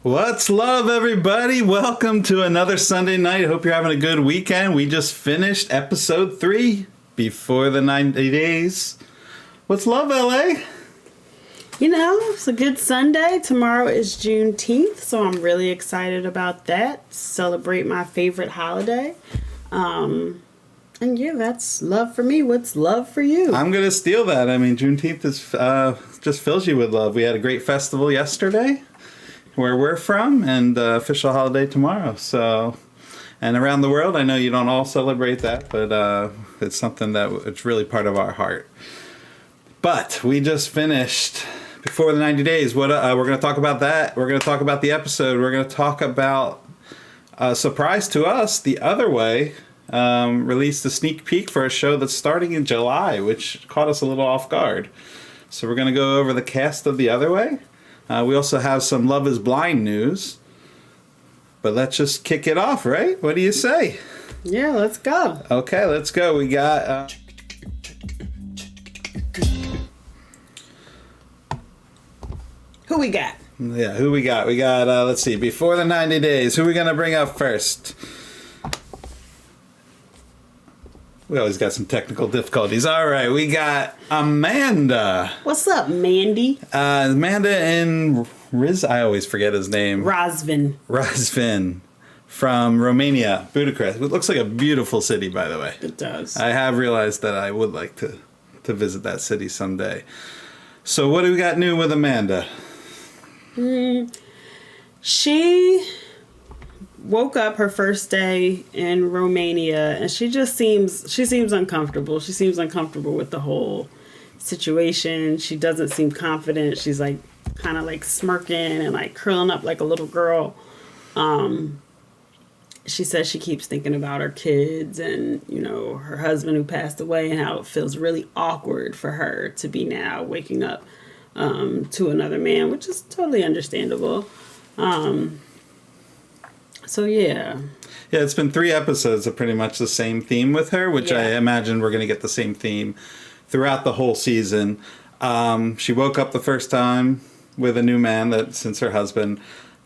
What's love, everybody? Welcome to another Sunday night. Hope you're having a good weekend. We just finished episode 3 before the 90 days. What's love, LA? You know, it's a good Sunday. Tomorrow is Juneteenth, so I'm really excited about that. Celebrate my favorite holiday. And yeah, that's love for me. What's love for you? I'm going to steal that. I mean, Juneteenth is just fills you with love. We had a great festival yesterday where we're from, and official holiday tomorrow. So, and around the world, I know you don't all celebrate that, but it's something that it's really part of our heart. But we just finished before the 90 days. What we're going to talk about that. We're going to talk about the episode. We're going to talk about a surprise to us. The Other Way released a sneak peek for a show that's starting in July, which caught us a little off guard. So we're going to go over the cast of The Other Way. We also have some Love is Blind news. But let's just kick it off, right? What do you say? Yeah, let's go. Okay, let's go. We got... Who we got? Yeah, who we got? We got, let's see, before the 90 days. Who are we going to bring up first? We always got some technical difficulties. All right, we got Amanda. What's up, Mandy? Amanda and I always forget his name. Razvan from Romania, Bucharest. It looks like a beautiful city, by the way. It does. I have realized that I would like to visit that city someday. So what do we got new with Amanda? She woke up her first day in Romania, and she seems uncomfortable. She seems uncomfortable with the whole situation. She doesn't seem confident. She's like kind of like smirking and like curling up like a little girl. She says she keeps thinking about her kids and, you know, her husband who passed away, and how it feels really awkward for her to be now waking up to another man, which is totally understandable. So yeah, it's been 3 episodes of pretty much the same theme with her, which I imagine we're going to get the same theme throughout the whole season. She woke up the first time with a new man that since her husband.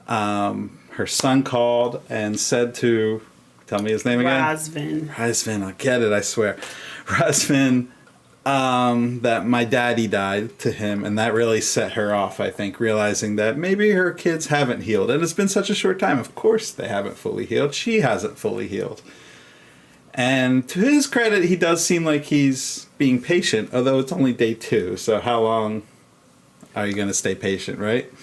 Her son called and said to, tell me his name again. Razvan, I'll get it, I swear. Razvan, that my daddy died to him, and that really set her off, I think, realizing that maybe her kids haven't healed. And it's been such a short time. Of course they haven't fully healed. She hasn't fully healed. And to his credit, he does seem like he's being patient, although it's only day 2. So how long are you going to stay patient, right?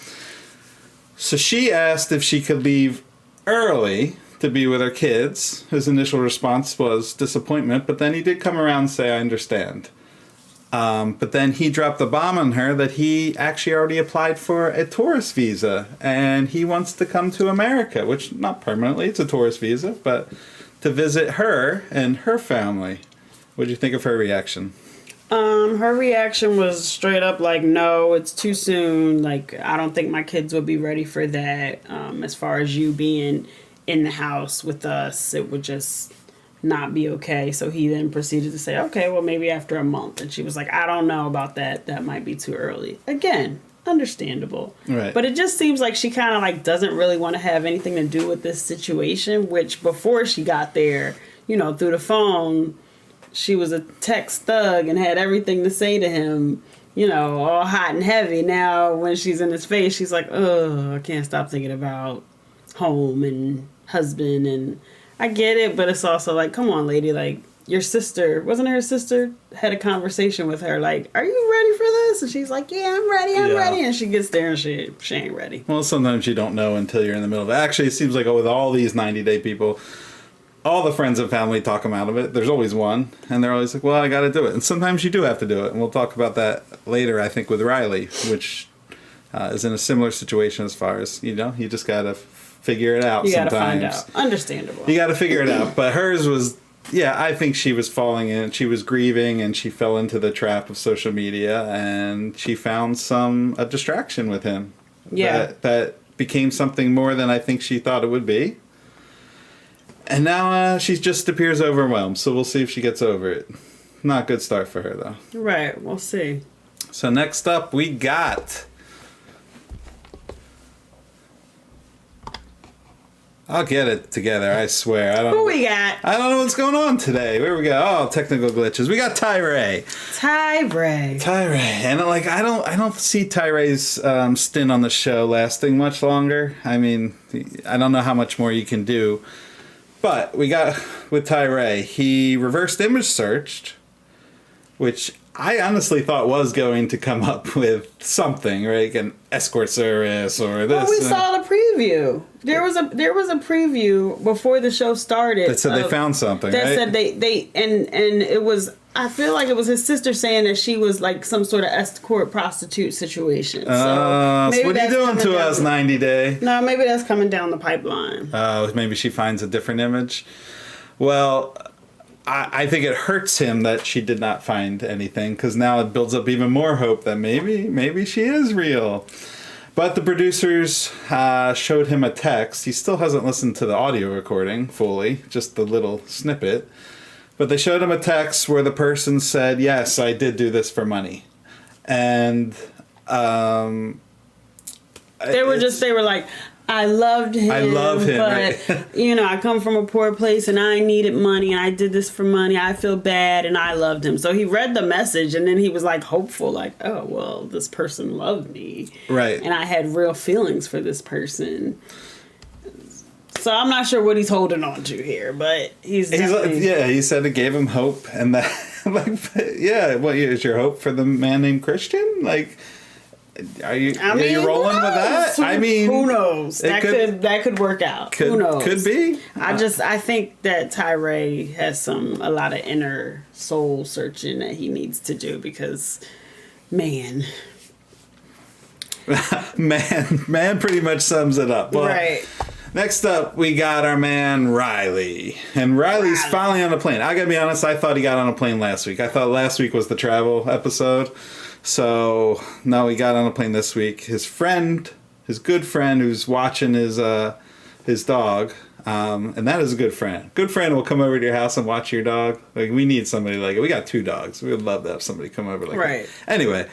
So she asked if she could leave early to be with her kids. His initial response was disappointment, but then he did come around and say, I understand. But then he dropped the bomb on her that he actually already applied for a tourist visa, and he wants to come to America, which not permanently, it's a tourist visa, but to visit her and her family. What did you think of her reaction? Her reaction was straight up like, no, it's too soon. Like, I don't think my kids would be ready for that. As far as you being in the house with us, it would just not be okay. So he then proceeded to say, okay, well, maybe after a month. And she was like, I don't know about that. That might be too early. Again, understandable. Right. But it just seems like she kind of like doesn't really want to have anything to do with this situation, which before she got there, you know, through the phone, she was a text thug and had everything to say to him, you know, all hot and heavy. Now, when she's in his face, she's like, oh, I can't stop thinking about home and husband. And I get it, but it's also like, come on, lady. Like, your sister, wasn't her sister, had a conversation with her, like, are you ready for this? And she's like, yeah, I'm ready. And she gets there and she ain't ready. Well, sometimes you don't know until you're in the middle of it. Actually, it seems like with all these 90-day people, all the friends and family talk them out of it. There's always one, and they're always like, well, I got to do it. And sometimes you do have to do it, and we'll talk about that later, I think, with Riley, which is in a similar situation as far as, you know, you just got to figure it out sometimes. You got to find out. Understandable. You got to figure it out. But hers was, I think she was falling in. She was grieving, and she fell into the trap of social media, and she found a distraction with him. Yeah. That became something more than I think she thought it would be. And now she just appears overwhelmed, so we'll see if she gets over it. Not a good start for her, though. Right, we'll see. So next up, we got I'll get it together, I swear. Who we got? I don't know what's going on today. Where we go? Oh, technical glitches. We got Tyray. And like I don't see Tyray's stint on the show lasting much longer. I mean, I don't know how much more you can do. But we got with Tyray, he reversed image searched, which I honestly thought was going to come up with something, right? Like an escort service or this. Well, we saw the preview. There was a preview before the show started. That said they found something, that right? said they and it was, I feel like it was his sister saying that she was like some sort of escort prostitute situation. So what are you doing to us, 90 Day? No, maybe that's coming down the pipeline. Oh, maybe she finds a different image. Well, I think it hurts him that she did not find anything, because now it builds up even more hope that maybe she is real. But the producers showed him a text. He still hasn't listened to the audio recording fully, just the little snippet. But they showed him a text where the person said, "Yes, I did do this for money," and they were like, I love him, but right? I come from a poor place and I needed money and I did this for money. I feel bad and I loved him. So he read the message and then he was like hopeful, like, oh, well, this person loved me. Right. And I had real feelings for this person. So I'm not sure what he's holding on to here, but he's he said it gave him hope, and that what is your hope for the man named Christian? Like, are you rolling with that? I mean, who knows? That could work out. Who knows? Could be. I think that Tyray has a lot of inner soul searching that he needs to do, because man pretty much sums it up. Well, right. Next up, we got our man Riley. And Riley's finally on a plane. I gotta be honest, I thought he got on a plane last week. I thought last week was the travel episode. So, no, he got on a plane this week. His good friend who's watching his dog, and that is a good friend. Good friend will come over to your house and watch your dog. Like, we need somebody like it. We got 2 dogs. We would love to have somebody come over like right. that. Anyway,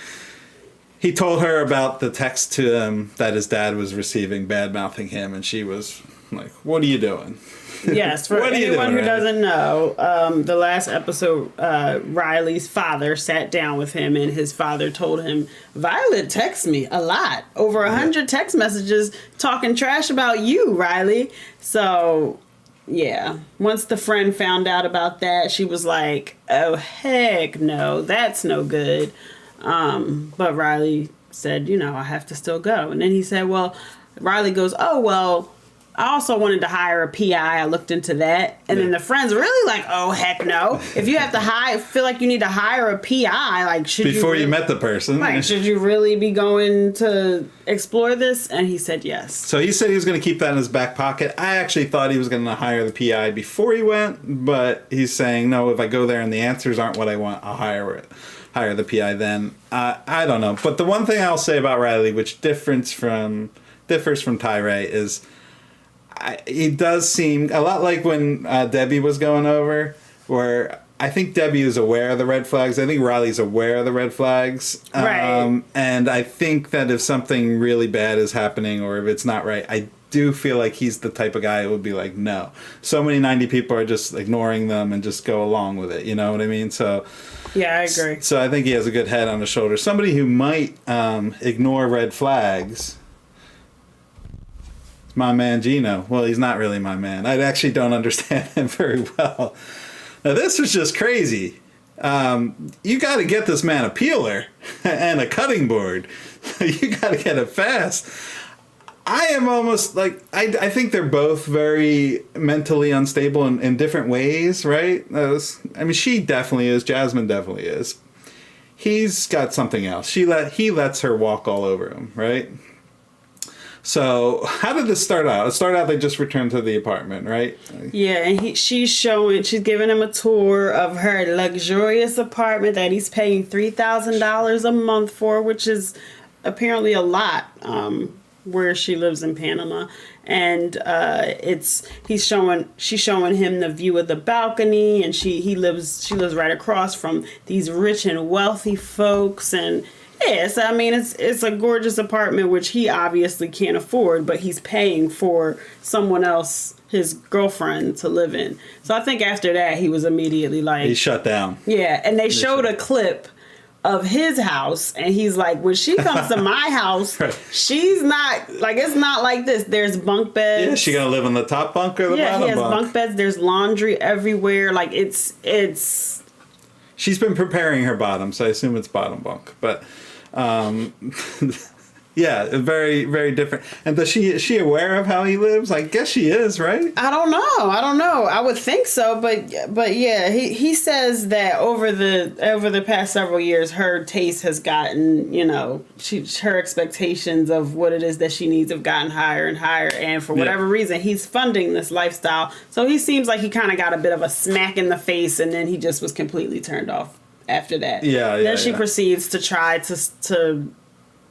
he told her about the text to him that his dad was receiving, bad-mouthing him, and she was like, what are you doing? Yes, for anyone who doesn't know, the last episode, Riley's father sat down with him, and his father told him, Violet texts me a lot, over 100 text messages talking trash about you, Riley. So, yeah, once the friend found out about that, she was like, oh, heck no, that's no good. But Riley said, I have to still go. And then he said, Riley goes, oh, well, I also wanted to hire a PI. I looked into that. And then the friend's really like, oh, heck no. If you have to feel like you need to hire a PI, like, before you met the person. Like, should you really be going to explore this? And he said yes. So he said he was going to keep that in his back pocket. I actually thought he was going to hire the PI before he went, but he's saying, no, if I go there and the answers aren't what I want, I'll hire the PI then. I don't know. But the one thing I'll say about Riley, which differs from Tyray, is he does seem a lot like when Debbie was going over, where I think Debbie is aware of the red flags. I think Riley's aware of the red flags. Right. And I think that if something really bad is happening or if it's not right, I do feel like he's the type of guy who would be like, no. So many 90 people are just ignoring them and just go along with it. You know what I mean? So yeah, I agree. So I think he has a good head on his shoulders. Somebody who might ignore red flags. My man Gino. Well, he's not really my man. I actually don't understand him very well. Now, this was just crazy. You got to get this man a peeler and a cutting board. You got to get it fast. I am almost like, I think they're both very mentally unstable in different ways, right? She definitely is. Jasmine definitely is. He's got something else. He lets her walk all over him, right? So, how did this start out? It started out they just returned to the apartment, right? Yeah, and she's giving him a tour of her luxurious apartment that he's paying $3,000 a month for, which is apparently a lot, where she lives in Panama. And she's showing him the view of the balcony, and she lives right across from these rich and wealthy folks, and Yes, I mean it's a gorgeous apartment which he obviously can't afford, but he's paying for someone else, his girlfriend, to live in. So I think after that he was immediately like, he shut down. Yeah, and they showed a clip of his house, and he's like, when she comes to my house, Right. she's not like, it's not like this. There's bunk beds. Yeah, she gonna live in the top bunk or the bottom he has bunk? bunk beds. There's laundry everywhere. Like it's. She's been preparing her bottom, so I assume it's bottom bunk. But, yeah, very, very different. And is she aware of how he lives? I guess she is, right? I don't know. I would think so, but yeah, he says that over the past several years, her taste has gotten, her expectations of what it is that she needs have gotten higher and higher, and for whatever reason, he's funding this lifestyle. So he seems like he kind of got a bit of a smack in the face, and then he just was completely turned off after that. Then she proceeds to try to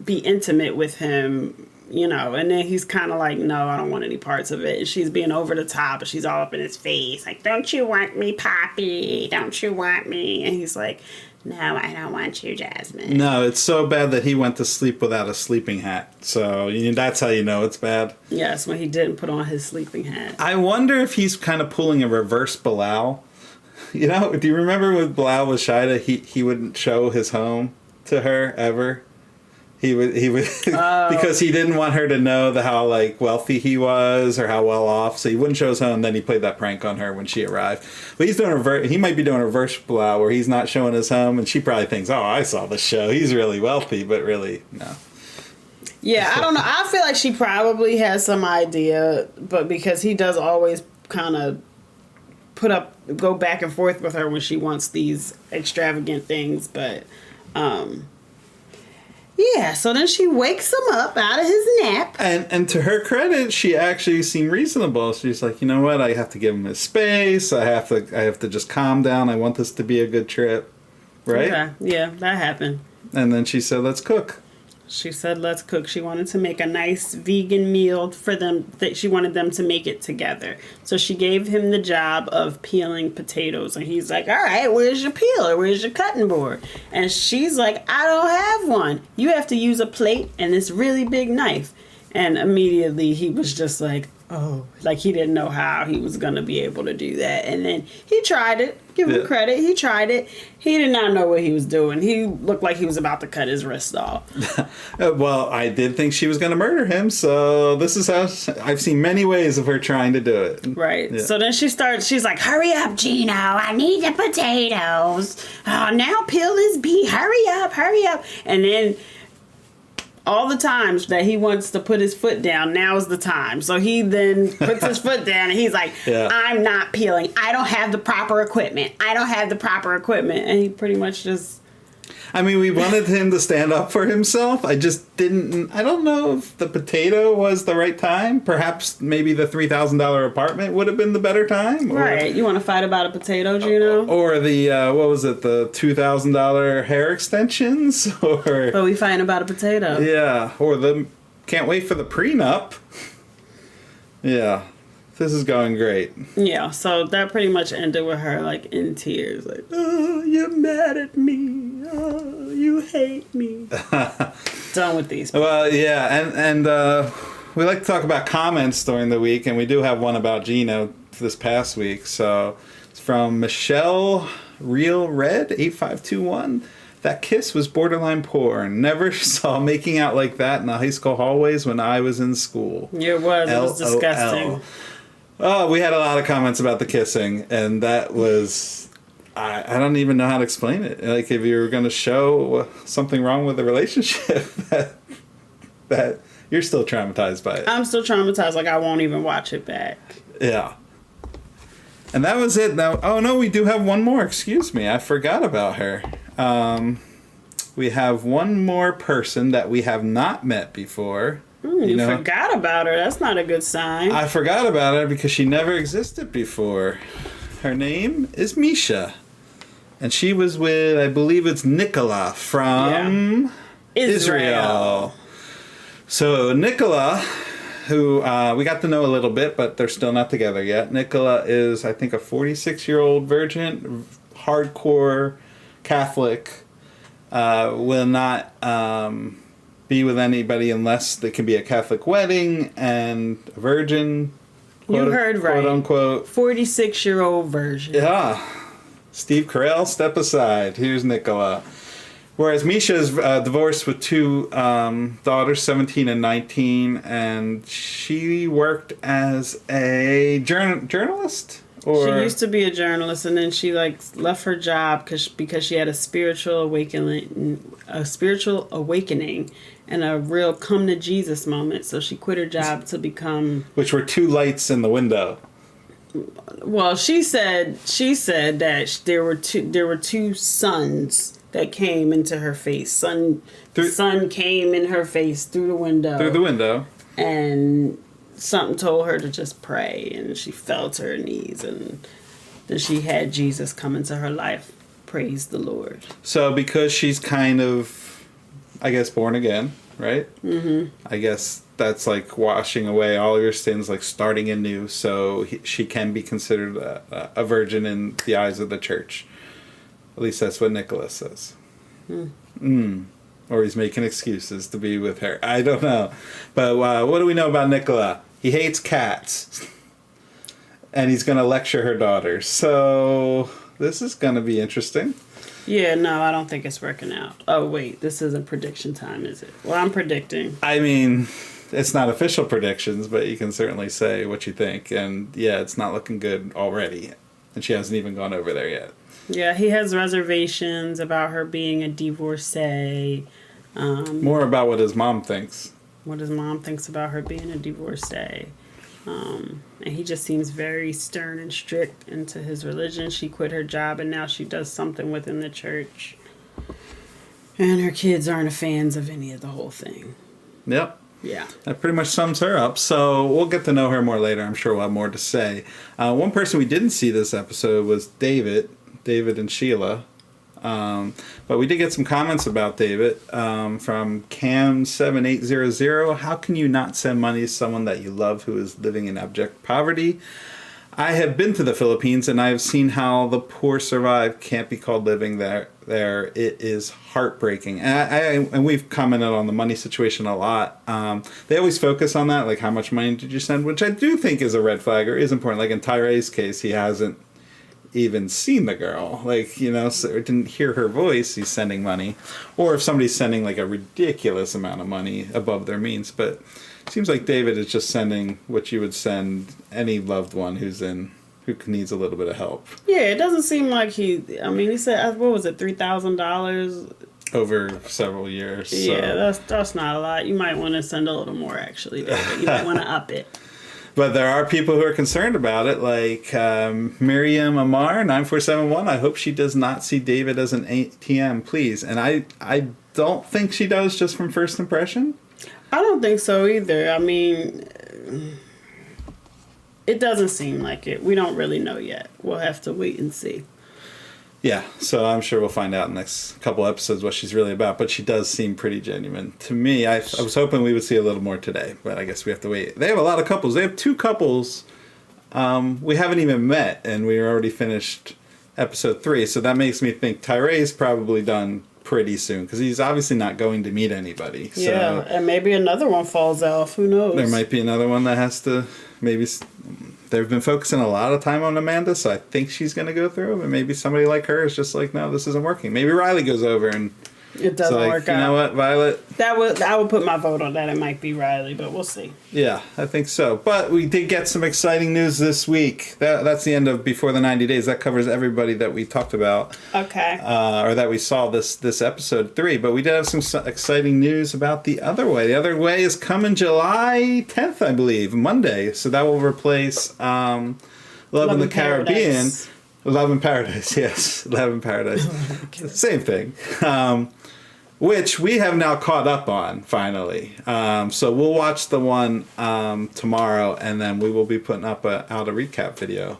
be intimate with him, and then he's kind of like, no, I don't want any parts of it. And she's being over the top, and she's all up in his face, like, don't you want me, Poppy? Don't you want me? And he's like, no, I don't want you, Jasmine. No, it's so bad that he went to sleep without a sleeping hat. So that's how you know it's bad. Yes, when he didn't put on his sleeping hat. I wonder if he's kind of pulling a reverse Bilal. Do you remember with Bilal with Sheila, he wouldn't show his home to her ever? He would because he didn't want her to know how wealthy he was or how well off, so he wouldn't show his home. And then he played that prank on her when she arrived. But he's doing he might be doing a reverse Bilal where he's not showing his home, and she probably thinks, "Oh, I saw the show. He's really wealthy," but really, no. Yeah, I don't know. I feel like she probably has some idea, but because he does always kind of go back and forth with her when she wants these extravagant things, but. Yeah, so then she wakes him up out of his nap. And to her credit, she actually seemed reasonable. She's like, you know what? I have to give him his space. I have to just calm down. I want this to be a good trip. Right? Okay. Yeah, that happened. And then she said, let's cook. She said, let's cook. She wanted to make a nice vegan meal for them. She wanted them to make it together. So she gave him the job of peeling potatoes. And he's like, all right, where's your peeler? Where's your cutting board? And she's like, I don't have one. You have to use a plate and this really big knife. And immediately he was just like, oh, like he didn't know how he was going to be able to do that. And then he tried it. Give him credit. He tried it. He did not know what he was doing. He looked like he was about to cut his wrist off. Well, I did think she was going to murder him. So this is how I've seen many ways of her trying to do it. Right. Yeah. So then she's like, hurry up, Gino. I need the potatoes. Oh, now peel this beet. Hurry up. And then all the times that he wants to put his foot down, now's the time. So he then puts his foot down and he's like, I'm not peeling. I don't have the proper equipment. And he pretty much just... I mean, we wanted him to stand up for himself. I don't know if the potato was the right time. Perhaps maybe the $3,000 apartment would have been the better time. Right. You want to fight about a potato, Gino? Or the, the $2,000 hair extensions? But we fighting about a potato. Yeah. Or can't wait for the prenup. Yeah. This is going great. Yeah, so that pretty much ended with her, in tears. Like, oh, you're mad at me. Oh, you hate me. Done with these people. Well, yeah, and we like to talk about comments during the week, and we do have one about Gino this past week. So it's from Michelle Real Red 8521. That kiss was borderline porn. Never saw making out like that in the high school hallways when I was in school. It was disgusting. Oh, we had a lot of comments about the kissing, and that was... I don't even know how to explain it. Like, if you were going to show something wrong with the relationship, that you're still traumatized by it. I'm still traumatized. Like, I won't even watch it back. Yeah. And that was it. Now, oh, no, we do have one more. Excuse me. I forgot about her. We have one more person that we have not met before. You forgot about her. That's not a good sign. I forgot about her because she never existed before. Her name is Meisha. And she was with, I believe it's Nicola from Israel. So Nicola, who we got to know a little bit, but they're still not together yet. Nicola is, I think, a 46-year-old virgin, hardcore Catholic. will not be with anybody unless there can be a Catholic wedding and a virgin. You heard right. Quote unquote. 46-year-old virgin. Yeah. Steve Carell, step aside. Here's Nicola. Whereas Meisha is divorced with two daughters, 17 and 19, and she worked as a journalist? Or she used to be a journalist, and then she left her job because she had a spiritual awakening, and a real come to Jesus moment. So she quit her job to become. Which were two lights in the window. Well, she said that there were two suns that came into her face. Sun came in her face through the window. Through the window. And something told her to just pray, and she fell to her knees, and then she had Jesus come into her life. Praise the Lord. So because she's kind of, I guess, born again, right? Mm-hmm. I guess that's like washing away all of your sins, like starting anew, so she can be considered a virgin in the eyes of the church. At least that's what Nicholas says. Or he's making excuses to be with her. I don't know. But what do we know about Nicola? He hates cats. And he's going to lecture her daughters. So this is going to be interesting. Yeah, no, I don't think it's working out. Oh, wait, this isn't prediction time, is it? Well, I'm predicting. I mean, it's not official predictions, but you can certainly say what you think. And yeah, it's not looking good already. And she hasn't even gone over there yet. Yeah, he has reservations about her being a divorcee. More about what his mom thinks. What his mom thinks about her being a divorcee. And he just seems very stern and strict into his religion. She quit her job and now she does something within the church. And her kids aren't fans of any of the whole thing. Yep. Yeah. That pretty much sums her up. So we'll get to know her more later. I'm sure we'll have more to say. One person we didn't see this episode was David and Sheila. But we did get some comments about David from Cam7800. How can you not send money to someone that you love who is living in abject poverty? I have been to the Philippines and I have seen how the poor survive. Can't be called living there. It is heartbreaking. And we've commented on the money situation a lot. They always focus on that, like how much money did you send, which I do think is a red flag or is important. Like in Tyray's case, he hasn't even seen the girl, so didn't hear her voice. He's sending money, or if somebody's sending like a ridiculous amount of money above their means. But it seems like David is just sending what you would send any loved one who needs a little bit of help. Yeah, it doesn't seem like he said, what was it, $3,000 over several years. Yeah, so. that's not a lot. You might want to send a little more, actually, David. You might want to up it. But there are people who are concerned about it, like Miriam Amar, 9471. I hope she does not see David as an ATM, please. And I don't think she does, just from first impression. I don't think so either. I mean, it doesn't seem like it. We don't really know yet. We'll have to wait and see. Yeah, so I'm sure we'll find out in the next couple episodes what she's really about. But she does seem pretty genuine. To me, I was hoping we would see a little more today, but I guess we have to wait. They have a lot of couples. They have two couples we haven't even met, and we already finished episode 3. So that makes me think Tyray's probably done pretty soon, because he's obviously not going to meet anybody. Yeah, and maybe another one falls off. Who knows? There might be another one that has to maybe... They've been focusing a lot of time on Amanda, so I think she's going to go through. But maybe somebody like her is just like, no, this isn't working. Maybe Riley goes over and it doesn't work out. You know what, Violet? I would put my vote on that. It might be Riley, but we'll see. Yeah, I think so. But we did get some exciting news this week. That's the end of Before the 90 Days. That covers everybody that we talked about. Okay. Or that we saw this episode 3. But we did have some exciting news about The Other Way. The Other Way is coming July 10th, I believe, Monday. So that will replace Love in the Caribbean. Love in Paradise, yes. Love in Paradise. Same thing. Which we have now caught up on, finally. So we'll watch the one tomorrow, and then we will be putting up out a recap video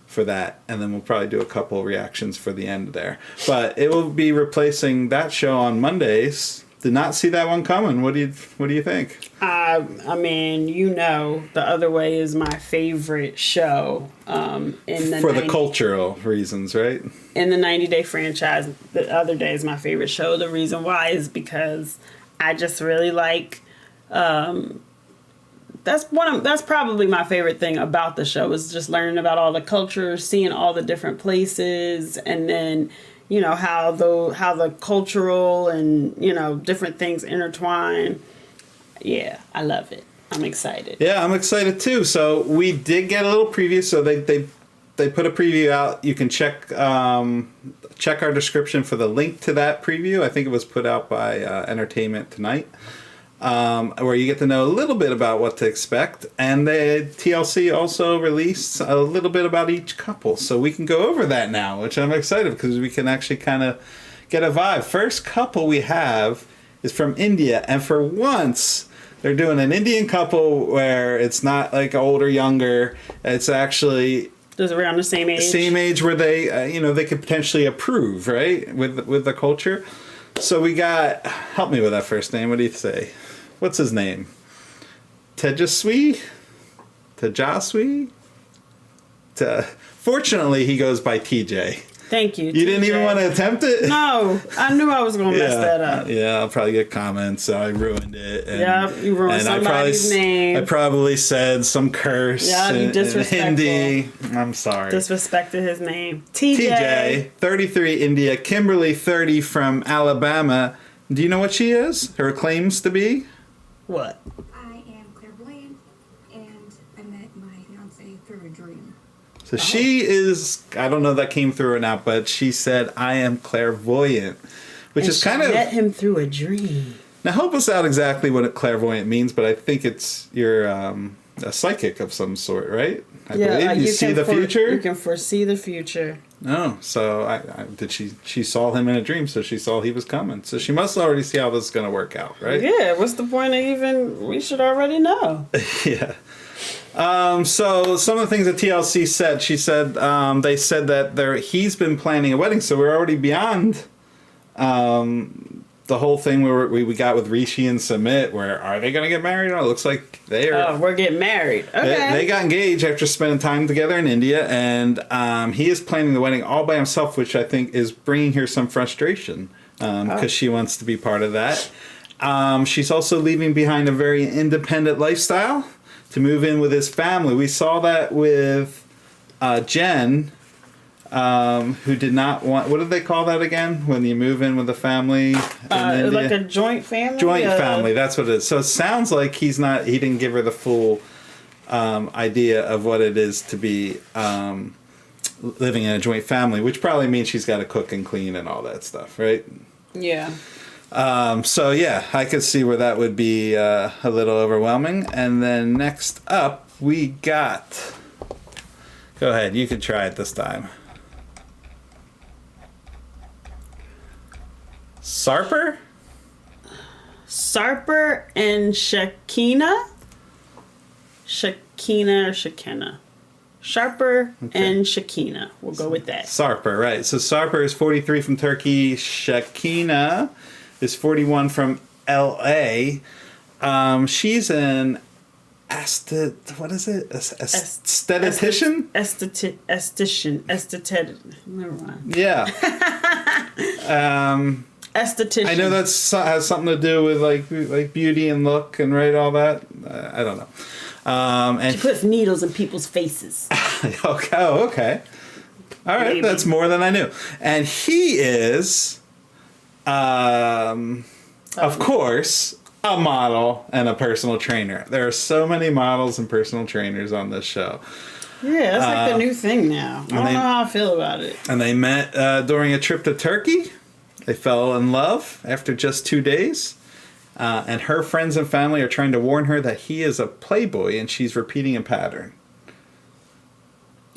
for that. And then we'll probably do a couple reactions for the end there. But it will be replacing that show on Mondays. Did not see that one coming. What do you think? I mean, The Other Way is my favorite show. For the cultural reasons, right? In the 90 Day franchise, The Other Day is my favorite show. The reason why is because I just really like. That's probably my favorite thing about the show is just learning about all the cultures, seeing all the different places, and then how the cultural and different things intertwine. Yeah, I love it. I'm excited. Yeah, I'm excited too. So we did get a little preview. So they put a preview out. You can check our description for the link to that preview. I think it was put out by Entertainment Tonight. Where you get to know a little bit about what to expect. And the TLC also released a little bit about each couple. So we can go over that now, which I'm excited because we can actually kind of get a vibe. First couple we have is from India. And for once, they're doing an Indian couple where it's not like old or younger. It's actually... Just around the same age. Same age where they, they could potentially approve, right? With the culture. So we got... Help me with that first name. What do you say? What's his name? Tejaswi? Fortunately, he goes by TJ. Thank you. You didn't even want to attempt it? No, I knew I was going to mess that up. Yeah, I'll probably get comments, so I ruined it. And, you ruined somebody's name. I probably said some curse you disrespectful. in Hindi. I'm sorry. Disrespected his name. TJ, 33, India. Kimberly, 30, from Alabama. Do you know what she is? Her claims to be? What? I am clairvoyant, and I met my fiance through a dream. So she is, I don't know if that came through or not, but she said, I am clairvoyant. Which is kind of... met him through a dream. Now help us out exactly what a clairvoyant means, but I think it's you're a psychic of some sort, right? I believe. You see the future? You can foresee the future. Oh, so she saw him in a dream, so she saw he was coming. So she must already see how this is going to work out, right? Yeah, what's the point of we should already know. Yeah. So some of the things that TLC said, she said, they said that he's been planning a wedding, so we're already beyond the whhole thing we got with Rishi and Sumit, where are they going to get married? Oh, it looks like they are. Oh, we're getting married. Okay. They got engaged after spending time together in India, and he is planning the wedding all by himself, which I think is bringing her some frustration because she wants to be part of that. She's also leaving behind a very independent lifestyle to move in with his family. We saw that with Jen, who did not want... What did they call that again? When you move in with a family in India? Like a joint family? Joint family, that's what it is. So it sounds like he didn't give her the full idea of what it is to be living in a joint family, which probably means she's got to cook and clean and all that stuff, right? Yeah. So yeah, I could see where that would be a little overwhelming. And then next up, we got... Go ahead, you can try it this time. Sarper and Shekinah? Shekinah or Shekinah? Sarper and Shekinah. We'll go with that. Sarper, right. So Sarper is 43 from Turkey. Shekinah is 41 from L.A. She's an what is it? Esthetician? Esthetician. Never mind. Yeah. Esthetician. I know that has something to do with like beauty and look and all that. I don't know. And she puts needles in people's faces. Okay. All right, Maybe. That's more than I knew. And he is, of course, a model and a personal trainer. There are so many models and personal trainers on this show. Yeah, that's like the new thing now. I don't know how I feel about it. And they met during a trip to Turkey. They fell in love after just 2 days. And her friends and family are trying to warn her that he is a playboy and she's repeating a pattern.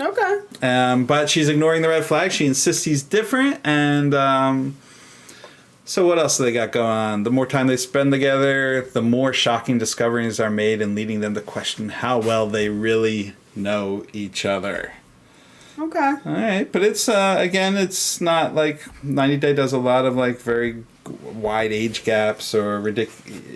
Okay. But she's ignoring the red flag. She insists he's different. And so what else do they got going on? The more time they spend together, the more shocking discoveries are made and leading them to question how well they really know each other. Okay. All right. But it's, again, it's not like 90 Day does a lot of like very wide age gaps or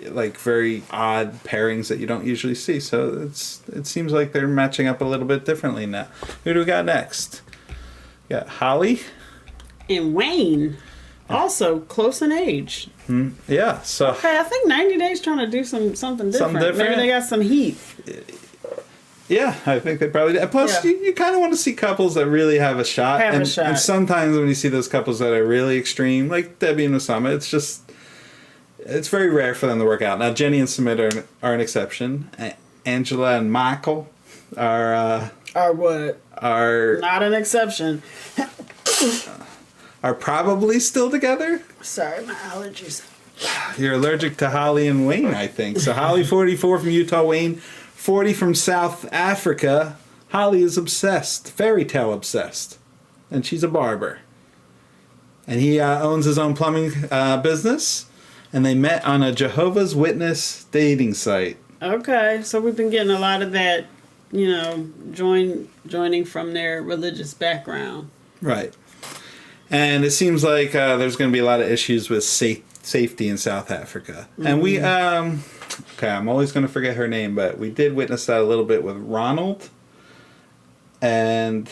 like very odd pairings that you don't usually see. So it seems like they're matching up a little bit differently now. Who do we got next? We got Holly and Wayne, also close in age. Yeah. So okay, I think 90 Days trying to do something different. Maybe they got some heat. Yeah, I think they probably do. Plus, you kind of want to see couples that really have a shot. And sometimes when you see those couples that are really extreme, like Debbie and Osama, it's very rare for them to work out. Now, Jenny and Sumit are an exception. Angela and Michael are what? Are not an exception. Are probably still together. Sorry, my allergies. You're allergic to Holly and Wayne, I think. So Holly, 44 from Utah, Wayne, 40 from South Africa. Holly is obsessed, fairy tale obsessed, and she's a barber. And he owns his own plumbing business, and they met on a Jehovah's Witness dating site. Okay, so we've been getting a lot of that, joining from their religious background. Right. And it seems like there's going to be a lot of issues with safety in South Africa. Mm-hmm. And we, okay, I'm always going to forget her name, but we did witness that a little bit with Ronald and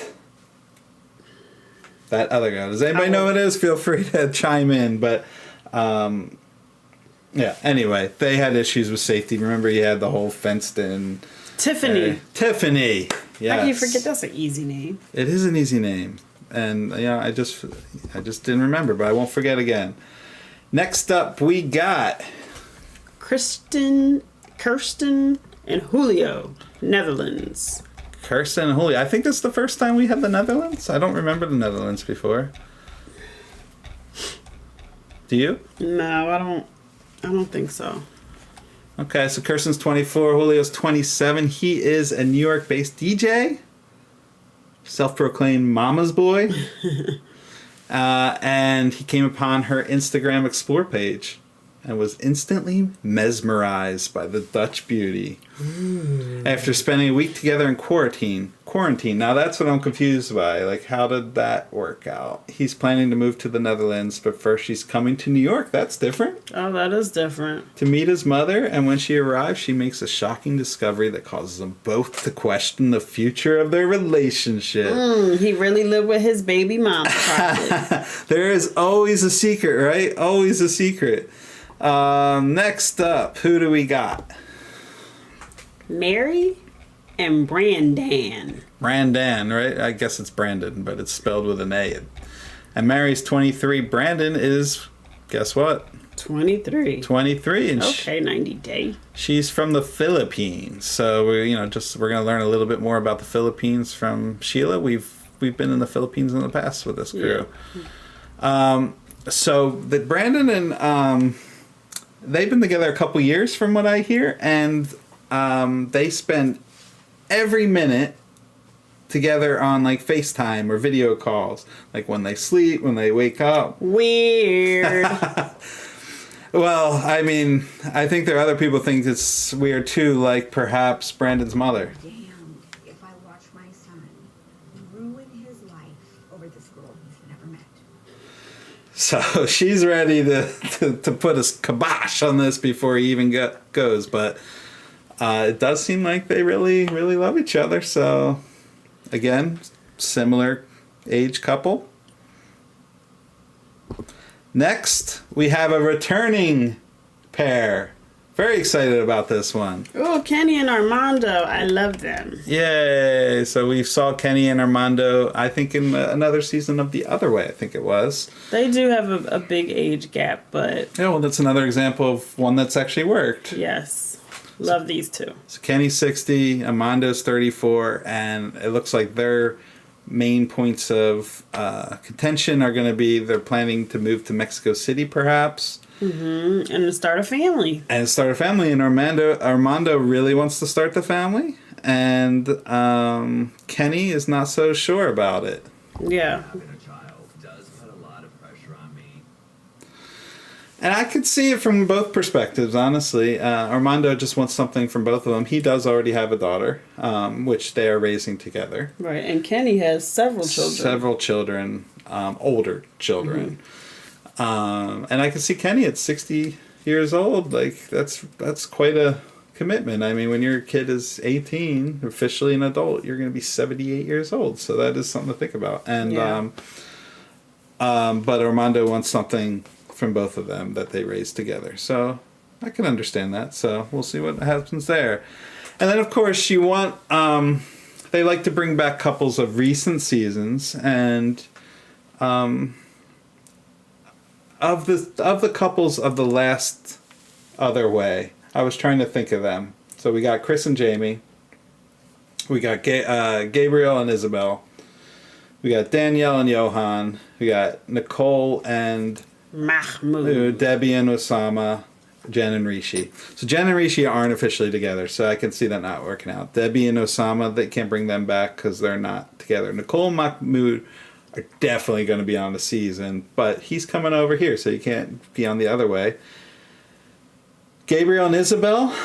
that other guy. Does anybody know who it is? Feel free to chime in. But, yeah, anyway, they had issues with safety. Remember, he had the whole fenced-in... Tiffany. Tiffany, yes. How can you forget? That's an easy name. It is an easy name. And I just didn't remember, but I won't forget again. Next up, we got Kirsten and Julio, Netherlands. Kirsten and Julio. I think this is the first time we have the Netherlands. I don't remember the Netherlands before. Do you? No, I don't think so. Okay, so Kirsten's 24, Julio's 27. He is a New York-based DJ. Self-proclaimed mama's boy. And he came upon her Instagram Explore page and was instantly mesmerized by the Dutch beauty. After spending a week together in quarantine. Now that's what I'm confused by. Like, how did that work out? He's planning to move to the Netherlands, but first she's coming to New York. That's different. Oh, that is different. To meet his mother, and when she arrives, she makes a shocking discovery that causes them both to question the future of their relationship. He really lived with his baby mama. There is always a secret, right? Always a secret. Next up, who do we got? Mary and Brandan. Brandan, right? I guess it's Brandon, but it's spelled with an A. And Mary's 23. Brandon is, guess what? 23. 23. And okay, 90 Day. She's from the Philippines. So we're going to learn a little bit more about the Philippines from Sheila. We've been in the Philippines in the past with this crew. Yeah. So the Brandon and they've been together a couple years from what I hear, and they spend every minute together on like FaceTime or video calls, like when they sleep, when they wake up. Weird. Well, I mean, I think there are other people think it's weird too, like perhaps Brandon's mother. Damn, if I watch my son ruin his life over this girl he's never met. So she's ready to put a kibosh on this before he even goes, but it does seem like they really, really love each other. So, again, similar age couple. Next, we have a returning pair. Very excited about this one. Oh, Kenny and Armando. I love them. Yay. So we saw Kenny and Armando, I think, in another season of The Other Way, I think it was. They do have a big age gap, but... Yeah, well, that's another example of one that's actually worked. Yes. Love these two. So Kenny's 60, Armando's 34, and it looks like their main points of contention are going to be they're planning to move to Mexico City, perhaps. Mm-hmm. And to start a family. And Armando really wants to start the family, and Kenny is not so sure about it. Yeah. And I could see it from both perspectives, honestly. Armando just wants something from both of them. He does already have a daughter, which they are raising together. Right, and Kenny has several children. Older children. And I can see Kenny at 60 years old. Like, that's quite a commitment. I mean, when your kid is 18, officially an adult, you're going to be 78 years old. So that is something to think about. And but Armando wants something from both of them that they raised together. So I can understand that. So we'll see what happens there. And then, of course, you want... they like to bring back couples of recent seasons. And of the couples of the last Other Way, I was trying to think of them. So we got Chris and Jamie. We got Gabriel and Isabel. We got Danielle and Yohan. We got Nicole and Mahmoud. Debbie and Osama. Jen and Rishi. So Jen and Rishi aren't officially together, so I can see that not working out. Debbie and Osama, they can't bring them back because they're not together. Nicole and Mahmoud are definitely going to be on the season, but he's coming over here, so you can't be on the Other Way. Gabriel and Isabel,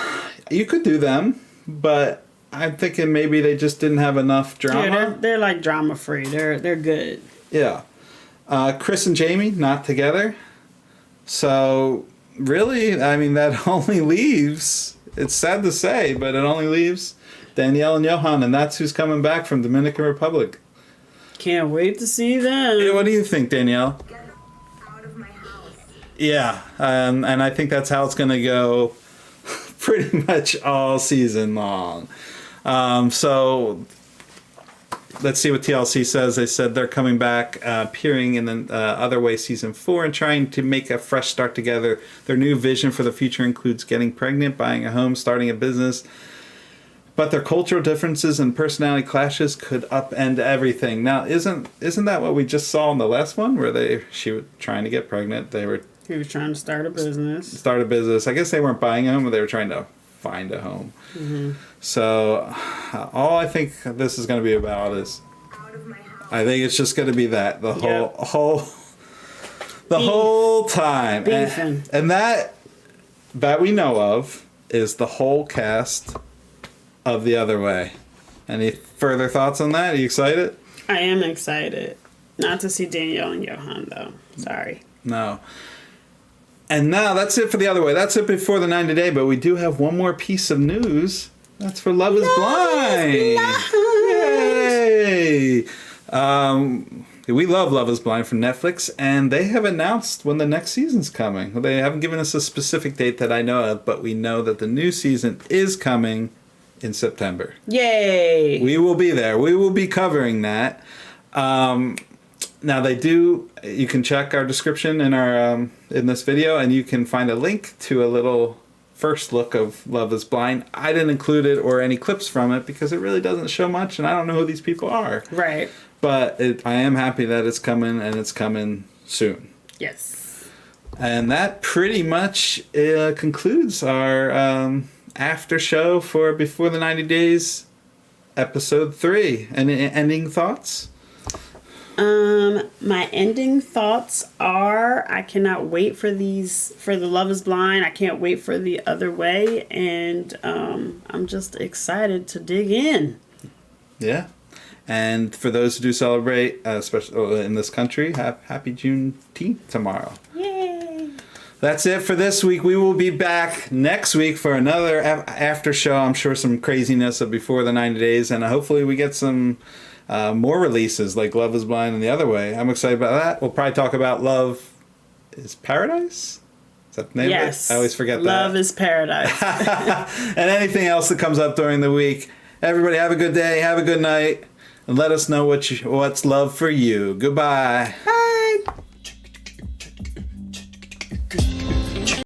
you could do them, but I'm thinking maybe they just didn't have enough drama. Yeah, they're like drama free. They're good. Yeah. Chris and Jamie, not together. So, really, I mean, that only leaves, it's sad to say, but it only leaves Danielle and Yohan, and that's who's coming back from Dominican Republic. Can't wait to see them. Yeah, what do you think, Danielle? Get out of my house. Yeah, and I think that's how it's going to go pretty much all season long. So let's see what TLC says. They said they're coming back, appearing in the Other Way Season 4 and trying to make a fresh start together. Their new vision for the future includes getting pregnant, buying a home, starting a business. But their cultural differences and personality clashes could upend everything. Now, isn't that what we just saw in the last one, where she was trying to get pregnant? He was trying to start a business. I guess they weren't buying a home, but they were trying to find a home. Mm-hmm. So, all I think this is going to be about is, I think it's just going to be that the whole time, and that we know of is the whole cast of The Other Way. Any further thoughts on that? Are you excited? I am excited. Not to see Danielle and Yohan, though. Sorry. No. And now that's it for The Other Way. That's it before the 90 day, but we do have one more piece of news. That's for Love is Blind. Yay! We love Love is Blind from Netflix, and they have announced when the next season's coming. They haven't given us a specific date that I know of, but we know that the new season is coming in September. Yay! We will be there. We will be covering that. Now you can check our description in our in this video, and you can find a link to a little first look of Love is Blind. I didn't include it or any clips from it because it really doesn't show much, and I don't know who these people are. Right. But I am happy that it's coming, and it's coming soon. Yes. And that pretty much concludes our after show for Before the 90 Days, episode 3. Any ending thoughts? My ending thoughts are I cannot wait for the Love is Blind. I can't wait for The Other Way, and I'm just excited to dig in. Yeah. And for those who do celebrate, especially in this country, happy Juneteenth tomorrow. Yay! That's it for this week. We will be back next week for another after show. I'm sure some craziness of Before the 90 Days, and hopefully we get some more releases like Love is Blind and The Other Way. I'm excited about that. We'll probably talk about Love is Paradise? Is that the name of it? I always forget that. Love is Paradise. And anything else that comes up during the week. Everybody have a good day. Have a good night. And let us know what's love for you. Goodbye. Bye.